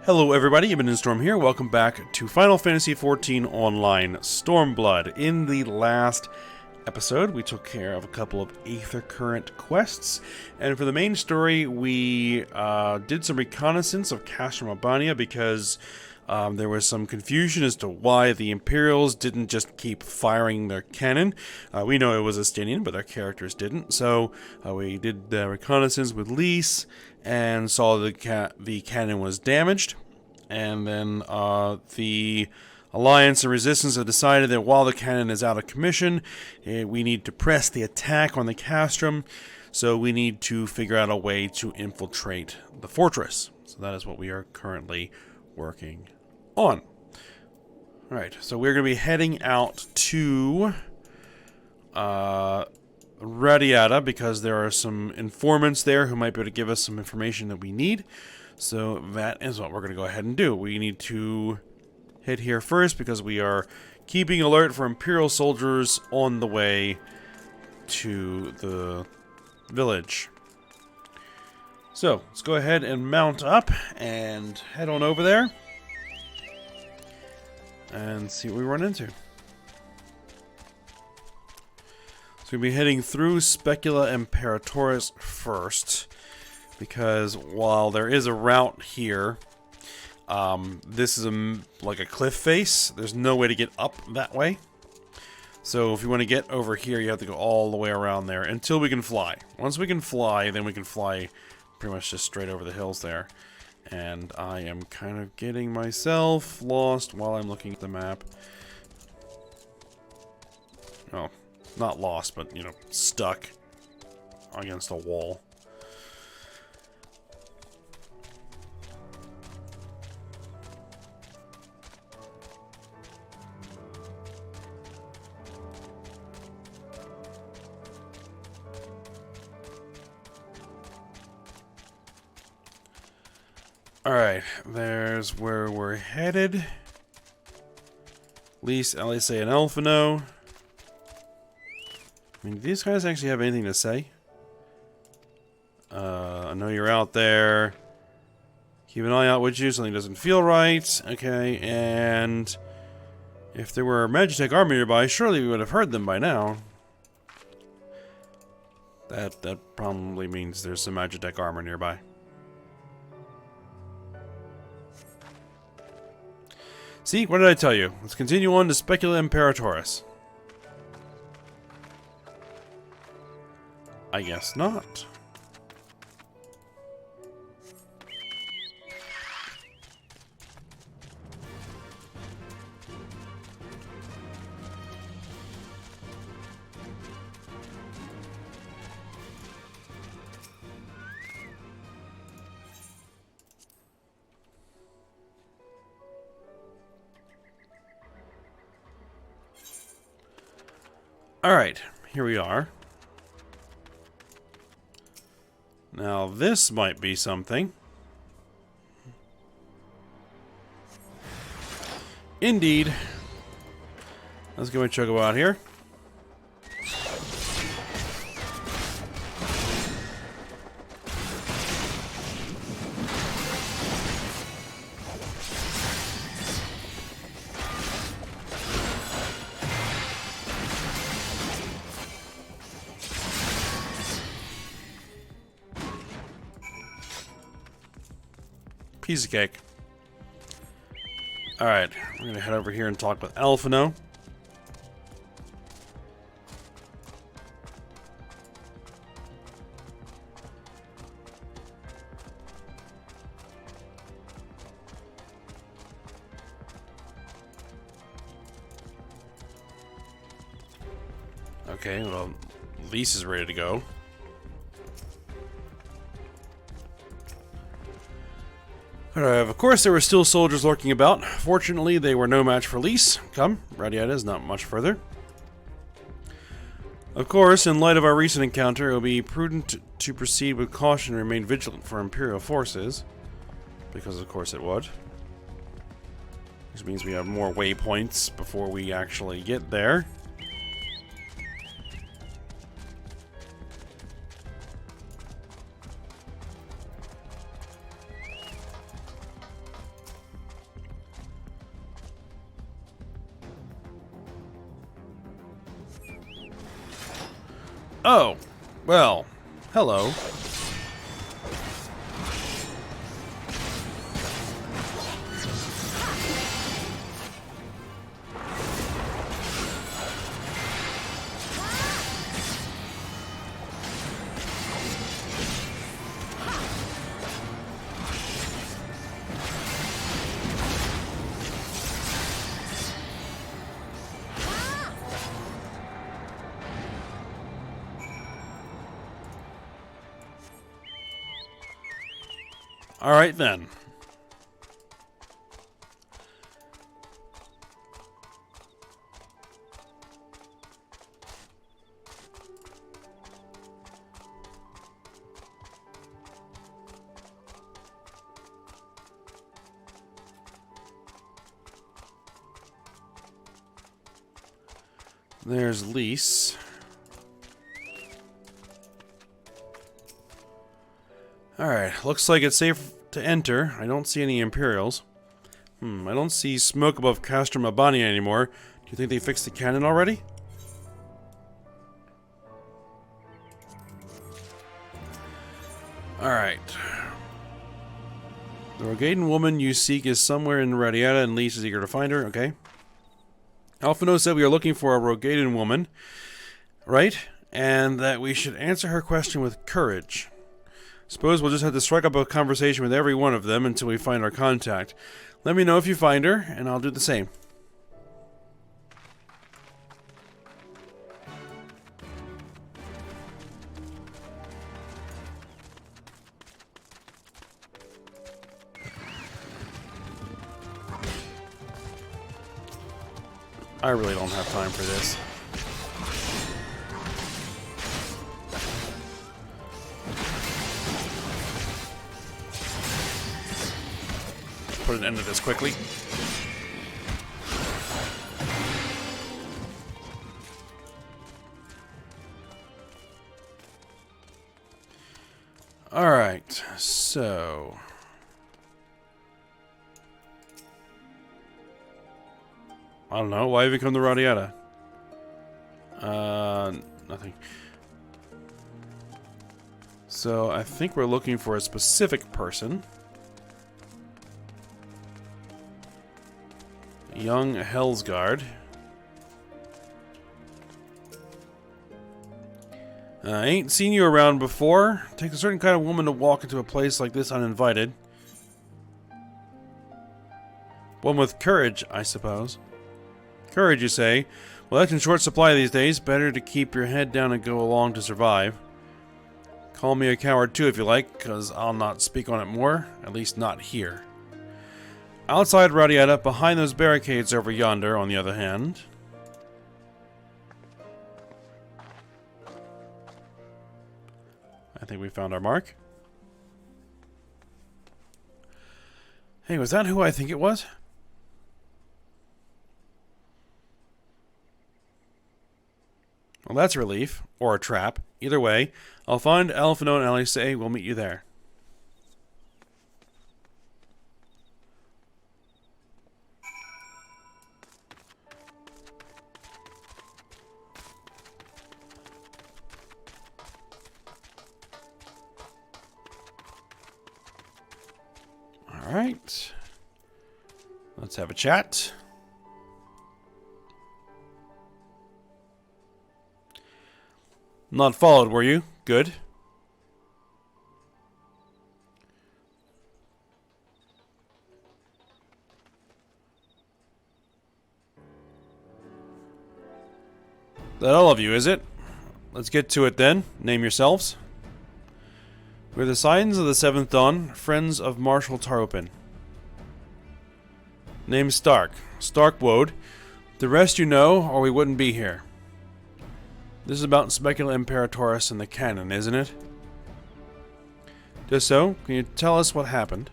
Hello everybody, Abania Storm here. Welcome back to Final Fantasy XIV Online Stormblood. In the last episode, we took care of a couple of Aether Current quests, and for the main story, we did some reconnaissance of Castrum, Abania, because there was some confusion as to why the Imperials didn't just keep firing their cannon. We know it was Estinian, but their characters didn't, so we did the reconnaissance with Lise, and saw the cannon was damaged, and then the Alliance and Resistance have decided that while the cannon is out of commission, we need to press the attack on the Castrum, so we need to figure out a way to infiltrate the fortress. So that is what we are currently working on. Alright, so we're going to be heading out to Radiata, because there are some informants there who might be able to give us some information that we need. So that is what we're going to go ahead and do. We need to hit here first because we are keeping alert for Imperial soldiers on the way to the village. So let's go ahead and mount up and head on over there and see what we run into. So we'll be heading through Specula Imperatoris first, because while there is a route here, this is like a cliff face. There's no way to get up that way. So if you want to get over here, you have to go all the way around there until we can fly. Once we can fly, then we can fly pretty much just straight over the hills there. And I am kind of getting myself lost while I'm looking at the map. Oh. Not lost, but, you know, stuck against a wall. Alright, there's where we're headed. Lise, Eorzea, and Elfino. I mean, do these guys actually have anything to say? I know you're out there. Keep an eye out with you, something doesn't feel right. Okay, and if there were a Magitech army nearby, surely we would have heard them by now. That probably means there's some Magitech armor nearby. See, what did I tell you? Let's continue on to Specula Imperatoris. I guess not. Alright, here we are. Now, this might be something. Indeed. Let's go and check out here. Piece of cake. Alright, we're gonna head over here and talk with Elfino. Okay, well, Lise is ready to go. Of course, there were still soldiers lurking about. Fortunately, they were no match for Lise. Come, Radiata is not much further. Of course, in light of our recent encounter, it will be prudent to proceed with caution and remain vigilant for Imperial forces. Because, of course, it would. Which means we have more waypoints before we actually get there. Oh, well, hello. All right, then. There's Lise. Alright, looks like it's safe to enter. I don't see any Imperials. I don't see smoke above Castrum Abania anymore. Do you think they fixed the cannon already? Alright. The Rogadan woman you seek is somewhere in Radiata, and Lise is eager to find her. Okay. Alphino said we are looking for a Rogadan woman, right? And that we should answer her question with courage. Suppose we'll just have to strike up a conversation with every one of them until we find our contact. Let me know if you find her, and I'll do the same. I really don't have time for this. Put an end to this quickly. Alright, so... I don't know, why have you come to Radiata? Nothing. So, I think we're looking for a specific person. Young Hellsguard. I ain't seen you around before. Takes a certain kind of woman to walk into a place like this uninvited. One with courage, I suppose. Courage, you say? Well, that's in short supply these days. Better to keep your head down and go along to survive. Call me a coward too if you like, because I'll not speak on it more. At least not here. Outside Radiata, behind those barricades over yonder, on the other hand. I think we found our mark. Hey, was that who I think it was? Well, that's a relief. Or a trap. Either way, I'll find Alphino and Alice. We'll meet you there. Alright. Let's have a chat. Not followed, were you? Good. That all of you, is it? Let's get to it then. Name yourselves. We're the Scions of the Seventh Dawn, friends of Marshal Taropin. Name Stark. Stark Woad. The rest you know, or we wouldn't be here. This is about Specula Imperatoris and the cannon, isn't it? Just so, can you tell us what happened?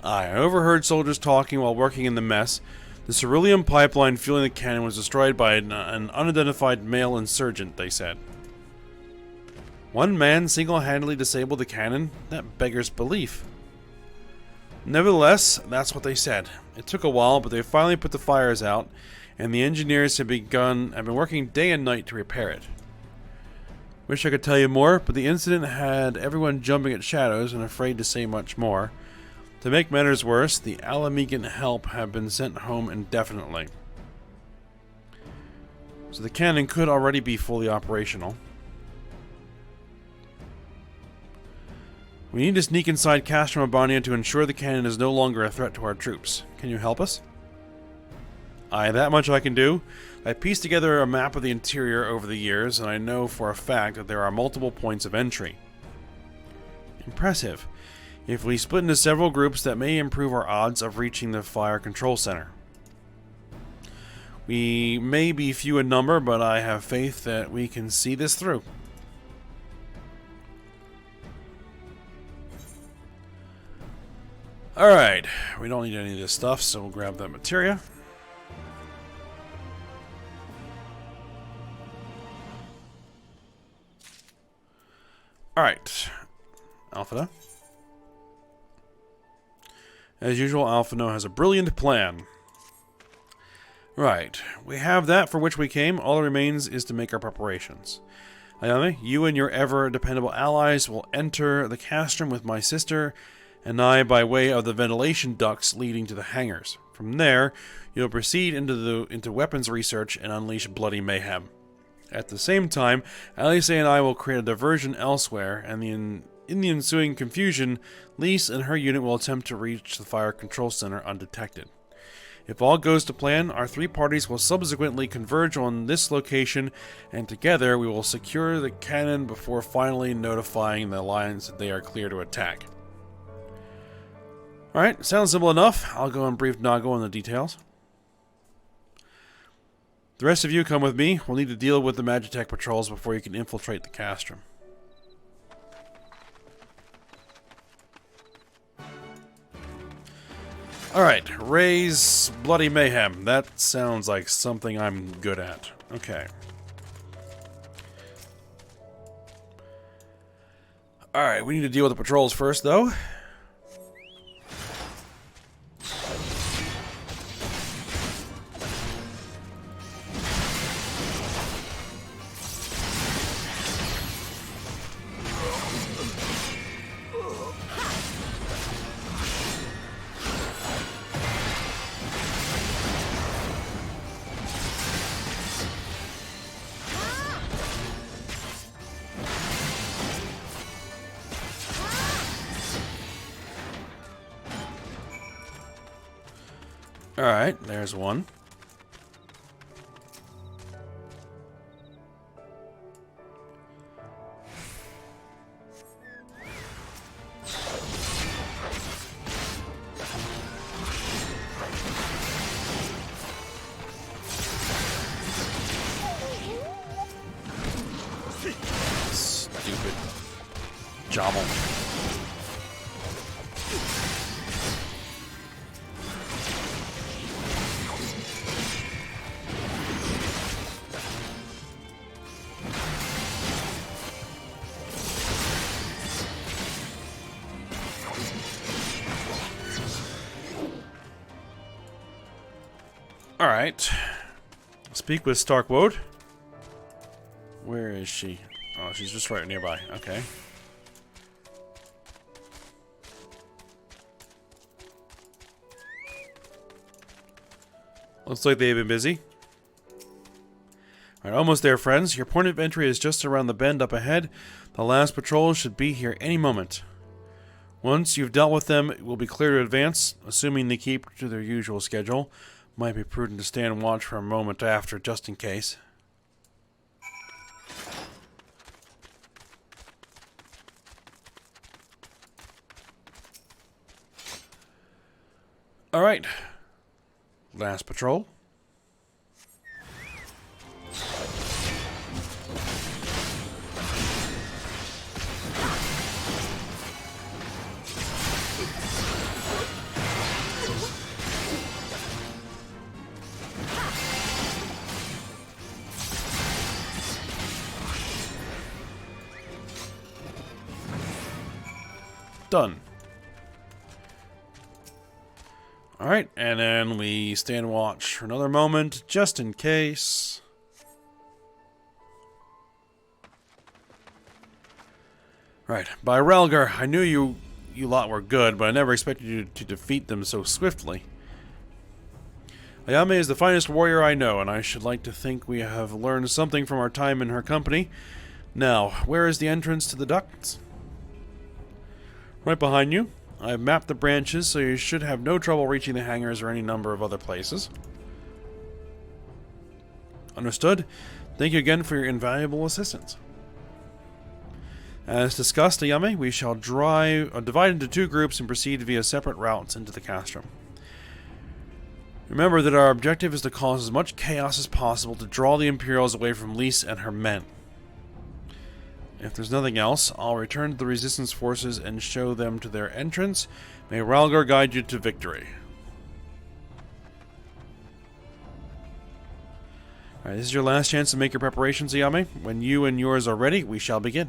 I overheard soldiers talking while working in the mess. The cerulean pipeline fueling the cannon was destroyed by an unidentified male insurgent, they said. One man single-handedly disabled the cannon? That beggars belief. Nevertheless, that's what they said. It took a while, but they finally put the fires out, and the engineers have been working day and night to repair it. Wish I could tell you more, but the incident had everyone jumping at shadows and afraid to say much more. To make matters worse, the Alamegan help have been sent home indefinitely. So the cannon could already be fully operational. We need to sneak inside Castrum Abania to ensure the cannon is no longer a threat to our troops. Can you help us? Aye, that much I can do. I pieced together a map of the interior over the years, and I know for a fact that there are multiple points of entry. Impressive. If we split into several groups, that may improve our odds of reaching the fire control center. We may be few in number, but I have faith that we can see this through. Alright, we don't need any of this stuff, so we'll grab that materia. Alright, Alphina. As usual, Alphina has a brilliant plan. Right, we have that for which we came. All that remains is to make our preparations. Ayame, you and your ever-dependable allies will enter the Castrum with my sister, and I by way of the ventilation ducts leading to the hangars. From there, you'll proceed into weapons research and unleash bloody mayhem. At the same time, Alice and I will create a diversion elsewhere, and in the ensuing confusion, Lise and her unit will attempt to reach the fire control center undetected. If all goes to plan, our three parties will subsequently converge on this location, and together we will secure the cannon before finally notifying the Alliance that they are clear to attack. Alright, sounds simple enough. I'll go and brief Nago on the details. The rest of you come with me. We'll need to deal with the Magitech patrols before you can infiltrate the Castrum. Alright, raise bloody mayhem. That sounds like something I'm good at. Okay. Alright, we need to deal with the patrols first, though. Alright, there's one. Stupid jobble. Alright. Speak with Starkwood. Where is she? Oh, she's just right nearby. Okay. Looks like they've been busy. Alright, almost there, friends. Your point of entry is just around the bend up ahead. The last patrol should be here any moment. Once you've dealt with them, it will be clear to advance, assuming they keep to their usual schedule. Might be prudent to stand watch for a moment after, just in case. Alright. Last patrol. Done. Alright, and then we stand watch for another moment, just in case. Right. By Relgar, I knew you lot were good, but I never expected you to defeat them so swiftly. Ayame is the finest warrior I know, and I should like to think we have learned something from our time in her company. Now, where is the entrance to the ducts? Right behind you. I have mapped the branches, so you should have no trouble reaching the hangars or any number of other places. Understood. Thank you again for your invaluable assistance. As discussed, Ayame, we shall divide into 2 groups and proceed via separate routes into the Castrum. Remember that our objective is to cause as much chaos as possible to draw the Imperials away from Lys and her men. If there's nothing else, I'll return to the Resistance forces and show them to their entrance. May Ralgar guide you to victory. Alright, this is your last chance to make your preparations, Ayame. When you and yours are ready, we shall begin.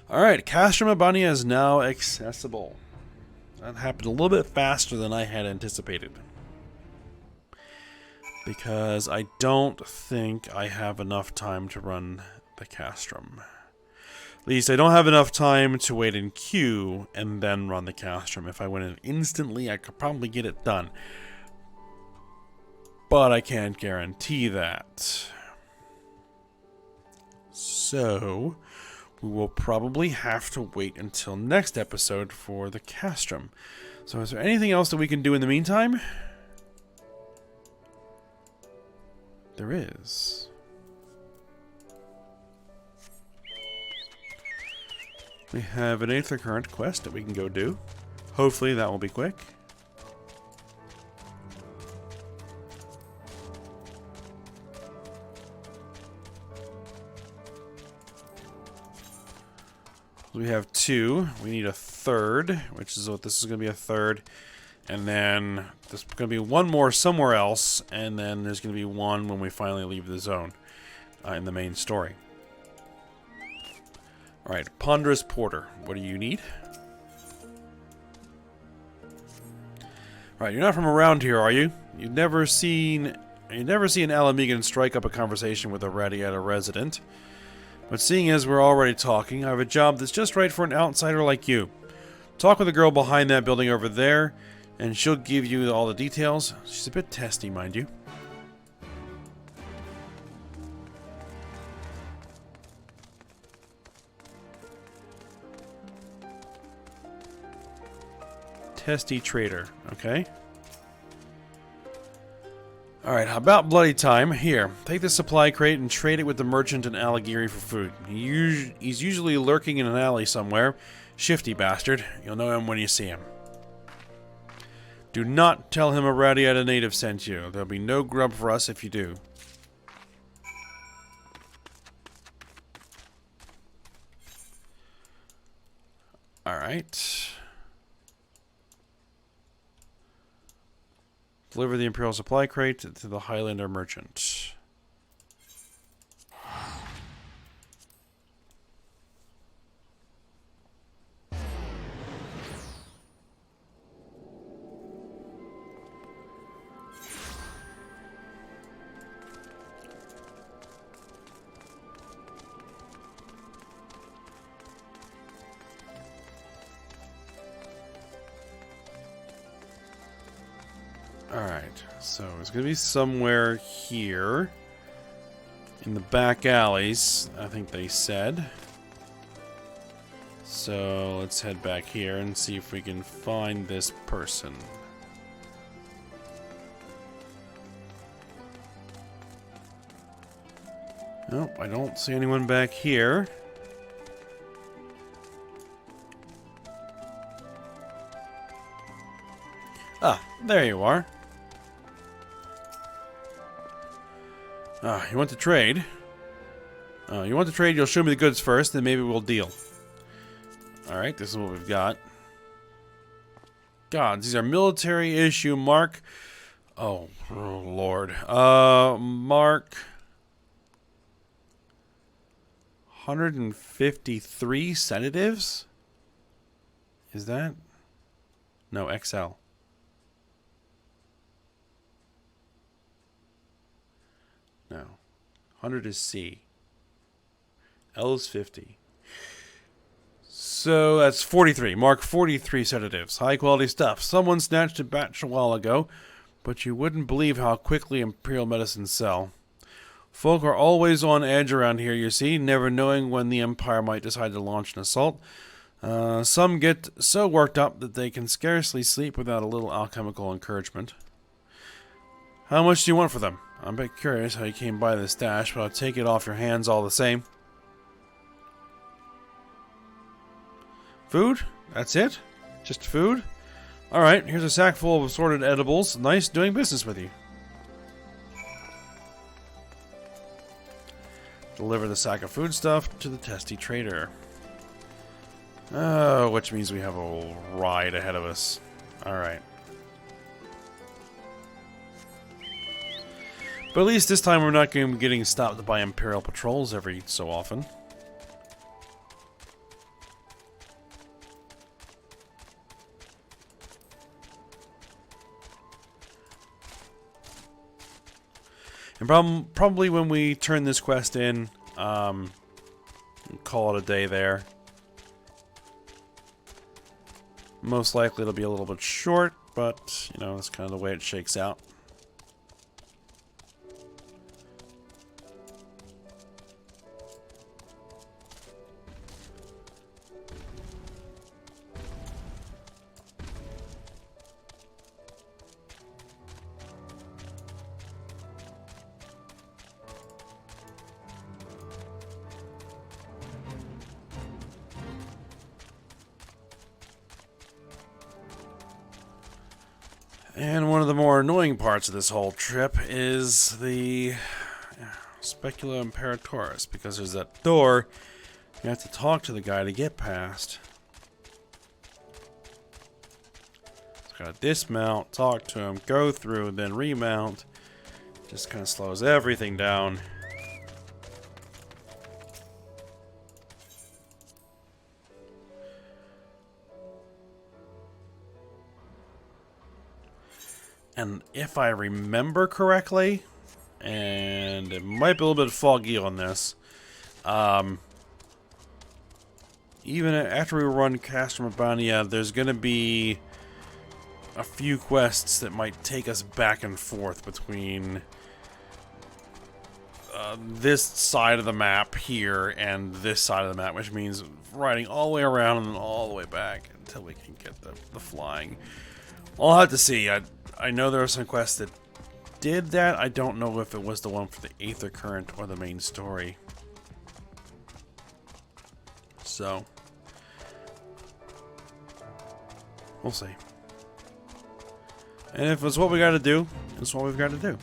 Alright, Castrum Abania is now accessible. That happened a little bit faster than I had anticipated. Because I don't think I have enough time to run the Castrum. At least I don't have enough time to wait in queue and then run the Castrum. If I went in instantly, I could probably get it done. But I can't guarantee that. So we will probably have to wait until next episode for the Castrum. So is there anything else that we can do in the meantime? There is. We have an Aether Current quest that we can go do. Hopefully that will be quick. We have 2. We need a 3rd, which is what this is going to be, a 3rd. And then there's going to be 1 more somewhere else, and then there's going to be 1 when we finally leave the zone in the main story. Alright, Ponderous Porter. What do you need? Alright, you're not from around here, are you? You never see an Alamegan strike up a conversation with a Radiata resident. But seeing as we're already talking, I have a job that's just right for an outsider like you. Talk with the girl behind that building over there, and she'll give you all the details. She's a bit testy, mind you. Testy trader, okay. Alright, how about bloody time? Here, take the supply crate and trade it with the merchant in Alagiri for food. He's usually lurking in an alley somewhere. Shifty bastard. You'll know him when you see him. Do not tell him a Radiata native sent you. There'll be no grub for us if you do. Alright. Deliver the Imperial supply crate to the Highlander merchant. Alright, so it's going to be somewhere here. In the back alleys, I think they said. So let's head back here and see if we can find this person. Nope, I don't see anyone back here. Ah, there you are. You want to trade? You'll show me the goods first, then maybe we'll deal. Alright, this is what we've got. God, these are military issue Mark. Oh Lord. Mark 153 sedatives? Is that? No, XL. No. 100 is C. L's 50. So that's 43. Mark 43 sedatives. High quality stuff. Someone snatched a batch a while ago, but you wouldn't believe how quickly Imperial medicines sell. Folk are always on edge around here, you see, never knowing when the Empire might decide to launch an assault. Some get so worked up that they can scarcely sleep without a little alchemical encouragement. How much do you want for them? I'm a bit curious how you came by this stash, but I'll take it off your hands all the same. Food? That's it? Just food? Alright, here's a sack full of assorted edibles. Nice doing business with you. Deliver the sack of foodstuff to the testy trader. Oh, which means we have a ride ahead of us. Alright. But at least this time we're not going to be getting stopped by Imperial patrols every so often. And probably when we turn this quest in, call it a day there. Most likely it'll be a little bit short, but, you know, that's kind of the way it shakes out. And one of the more annoying parts of this whole trip is the Specula Imperatoris, because there's that door you have to talk to the guy to get past. So gotta dismount, talk to him, go through, then remount. Just kind of slows everything down. And if I remember correctly, and it might be a little bit foggy on this, even after we run Castrum Abania, there's going to be a few quests that might take us back and forth between this side of the map here and this side of the map, which means riding all the way around and then all the way back until we can get the flying. I'll have to see. I know there are some quests that did that. I don't know if it was the one for the Aether Current or the main story. So, we'll see. And if it's what we gotta do, it's what we've got to do.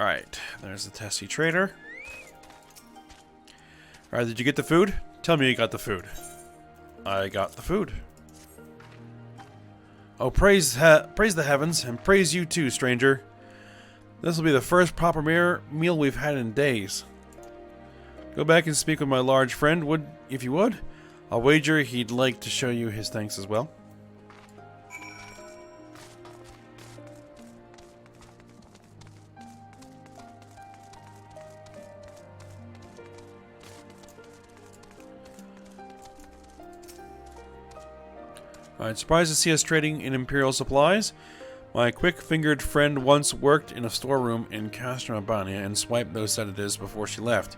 Alright, there's the testy trader. Alright, did you get the food? Tell me you got the food. I got the food. Oh, praise the heavens, and praise you too, stranger. This will be the first proper meal we've had in days. Go back and speak with my large friend, if you would. I'll wager he'd like to show you his thanks as well. Alright, surprised to see us trading in Imperial supplies. My quick-fingered friend once worked in a storeroom in Castrum, Abania, and swiped those sedatives before she left.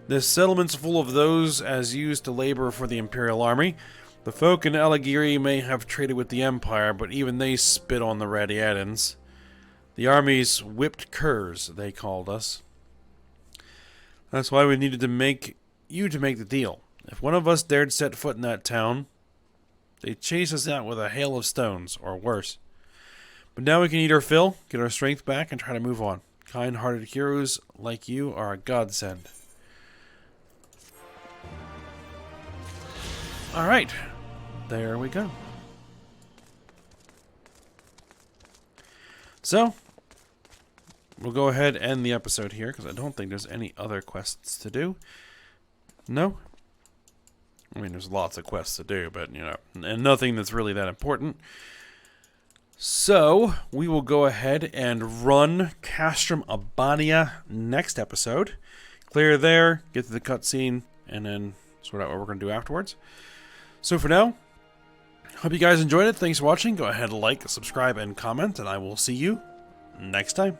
This settlement's full of those as used to labor for the Imperial army. The folk in Aligiri may have traded with the Empire, but even they spit on the Radiatans. The army's whipped curs, they called us. That's why we needed to make the deal. If one of us dared set foot in that town, they'd chase us out with a hail of stones, or worse. But now we can eat our fill, get our strength back, and try to move on. Kind-hearted heroes like you are a godsend. Alright, there we go. So, we'll go ahead and end the episode here, because I don't think there's any other quests to do. No? I mean, there's lots of quests to do, but, you know, and nothing that's really that important. So, we will go ahead and run Castrum Abania next episode. Clear there, get to the cutscene, and then sort out what we're going to do afterwards. So for now, hope you guys enjoyed it. Thanks for watching. Go ahead, like, subscribe, and comment, and I will see you next time.